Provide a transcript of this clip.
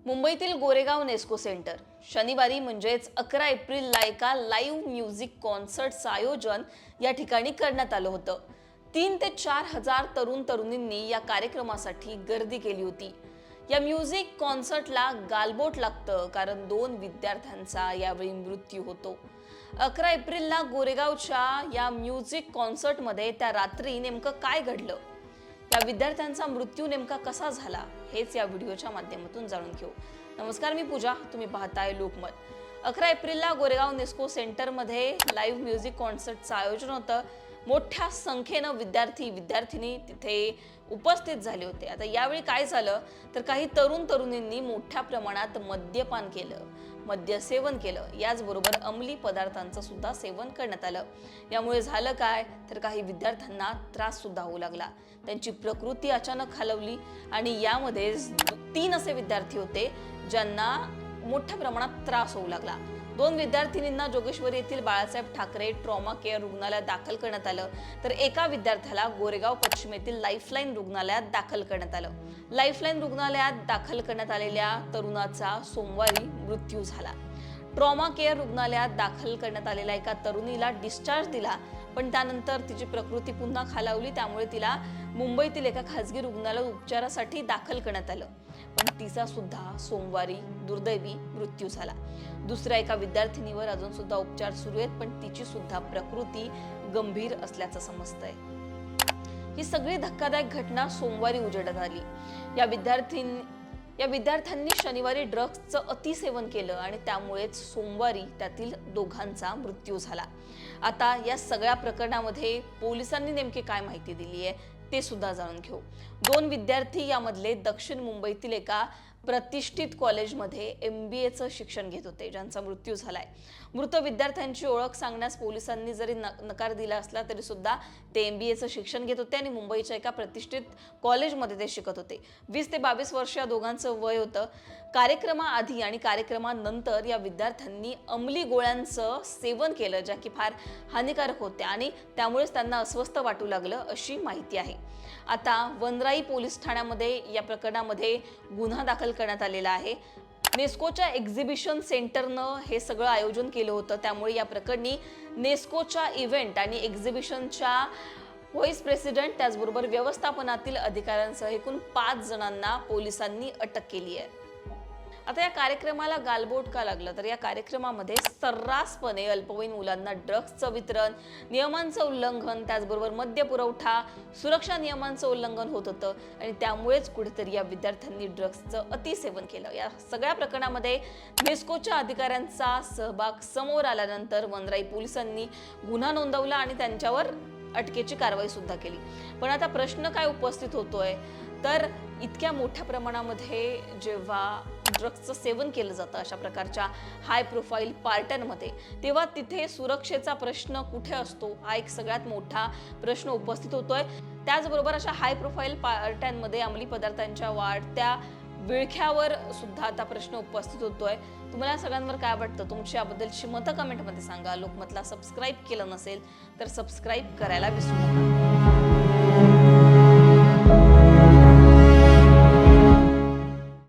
मुंबईतील गोरेगाव नेस्को सेंटर शनिवारी म्हणजेच 11 एप्रिलला एका लाईव्ह म्युझिक कॉन्सर्टचं आयोजन या ठिकाणी करण्यात आलं होतं। 3 ते 4 हजार तरुण तरुणींनी या कार्यक्रमासाठी गर्दी केली होती। या म्युझिक कॉन्सर्टला गालबोट लागतं कारण 2 विद्यार्थ्यांचा यावेळी मृत्यू होतो। 11 एप्रिलला गोरेगावच्या या म्युझिक कॉन्सर्टमध्ये त्या रात्री नेमकं काय घडलं, या विद्यार्थ्यांचा मृत्यू नेमका कसा झाला, हेच या व्हिडिओच्या माध्यमातून जाणून घेऊ। नमस्कार, मी पूजा, तुम्ही पाहताय लोकमत। 11 एप्रिलला गोरेगाव नेस्को सेंटरमध्ये लाईव्ह म्युझिक कॉन्सर्टचं आयोजन होतं। मोठ्या संख्येनं विद्यार्थी-विद्यार्थिनी तिथे उपस्थित झाले होते। आता यावेळी काय झालं तर काही तरुण तरुणींनी मोठ्या प्रमाणात मद्यपान केलं, मद्य सेवन केलं, याचबरोबर अंमली पदार्थांचं सुद्धा सेवन करण्यात आलं। यामुळे झालं काय तर काही विद्यार्थ्यांना त्रास सुद्धा होऊ लागला, त्यांची प्रकृती अचानक खालवली आणि यामध्ये 3 असे विद्यार्थी होते ज्यांना मोठ्या प्रमाणात त्रास होऊ लागला। 2 विद्यार्थिनींना जोगेश्वरी येथील बाळासाहेब ठाकरे ट्रॉमा केअर रुग्णालयात दाखल करण्यात आलं, तर एका विद्यार्थ्याला गोरेगाव पश्चिम येथील लाईफलाईन रुग्णालयात दाखल करण्यात आलं। लाईफलाईन रुग्णालयात दाखल करण्यात आलेल्या तरुणाचा सोमवारी मृत्यू झाला। ट्रॉमा केअर रुग्णालयात दाखल करण्यात आलेल्या एका तरुणीला डिस्चार्ज दिला, पण त्यानंतर तिची प्रकृती पुन्हा खालावली, त्यामुळे तिला मुंबईतील एका खासगी रुग्णालयात उपचारासाठी दाखल करण्यात आलं, पण तिचा सुद्धा सोमवारी दुर्दैवी मृत्यू झाला। दुसऱ्या एका विद्यार्थिनीवर अजून सुद्धा उपचार सुरू आहेत, पण तिची सुद्धा प्रकृती गंभीर असल्याचं समजतंय। ही सगळी धक्कादायक घटना सोमवारी उजेडात आली। या विद्यार्थ्यांनी शनिवारी ड्रग्जचं अतिसेवन केलं आणि त्यामुळेच सोमवारी त्यातील दोघांचा मृत्यू झाला। आता या सगळ्या प्रकरणामध्ये पोलिसांनी नेमकी काय माहिती दिली आहे ते सुद्धा जाणून घेऊ। 2 विद्यार्थी यामधले दक्षिण मुंबईतील एका प्रतिष्ठित कॉलेजमध्ये MBAचं शिक्षण घेत होते, ज्यांचा मृत्यू झालाय। मृत विद्यार्थ्यांची ओळख सांगण्यास पोलिसांनी जरी नकार दिला असला तरी सुद्धा ते MBAचं शिक्षण घेत होते आणि मुंबईच्या एका प्रतिष्ठित कॉलेजमध्ये ते शिकत होते। 20 ते 22 वर्ष या दोघांचं वय होतं। कार्यक्रमाआधी आणि कार्यक्रमानंतर या विद्यार्थ्यांनी अंमली गोळ्यांचं सेवन केलं, ज्या की फार हानिकारक होत्या आणि त्यामुळेच त्यांना अस्वस्थ वाटू लागलं, अशी माहिती आहे। आता वनराई पोलीस ठाण्यामध्ये या प्रकरणामध्ये गुन्हा दाखल करण्यात आलेला आहे। नेस्कोच्या एक्झिबिशन सेंटरनं हे सगळं आयोजन केलं होतं, त्यामुळे या प्रकरणी नेस्कोच्या इव्हेंट आणि एक्झिबिशनच्या व्हाईस प्रेसिडेंट त्याचबरोबर व्यवस्थापनातील अधिकाऱ्यांसह एकूण 5 जणांना पोलिसांनी अटक केली आहे। आता या कार्यक्रमाला गालबोट का लागलं तर या कार्यक्रमामध्ये सर्रासपणे अल्पवयीन मुलांना ड्रग्जचं वितरण, नियमांचं उल्लंघन, त्याचबरोबर मद्य पुरवठा, सुरक्षा नियमांचं उल्लंघन होत होतं आणि त्यामुळेच कुठेतरी या विद्यार्थ्यांनी ड्रग्जचं अतिसेवन केलं। या सगळ्या प्रकरणामध्ये नेस्कोच्या अधिकाऱ्यांचा सहभाग समोर आल्यानंतर वनराई पोलिसांनी गुन्हा नोंदवला आणि त्यांच्यावर अटकेची कारवाई सुद्धा केली। पण आता प्रश्न काय उपस्थित होतोय तर इतक्या मोठ्या प्रमाणामध्ये जेव्हा ड्रग्जचं सेवन केलं जातं अशा प्रकारच्या हाय प्रोफाईल पार्ट्यांमध्ये, तेव्हा तिथे सुरक्षेचा प्रश्न कुठे असतो, हा एक सगळ्यात मोठा प्रश्न उपस्थित होतोय। त्याचबरोबर अशा हाय प्रोफाईल पार्ट्यांमध्ये अंमली पदार्थांच्या वाढत्या विळख्यावर सुद्धा आता प्रश्न उपस्थित होतोय। तुम्हाला सगळ्यांवर काय वाटतं, तुमची याबद्दलची मतं कमेंटमध्ये सांगा। लोकमतला सबस्क्राईब केलं नसेल तर सबस्क्राईब करायला विसरू नका।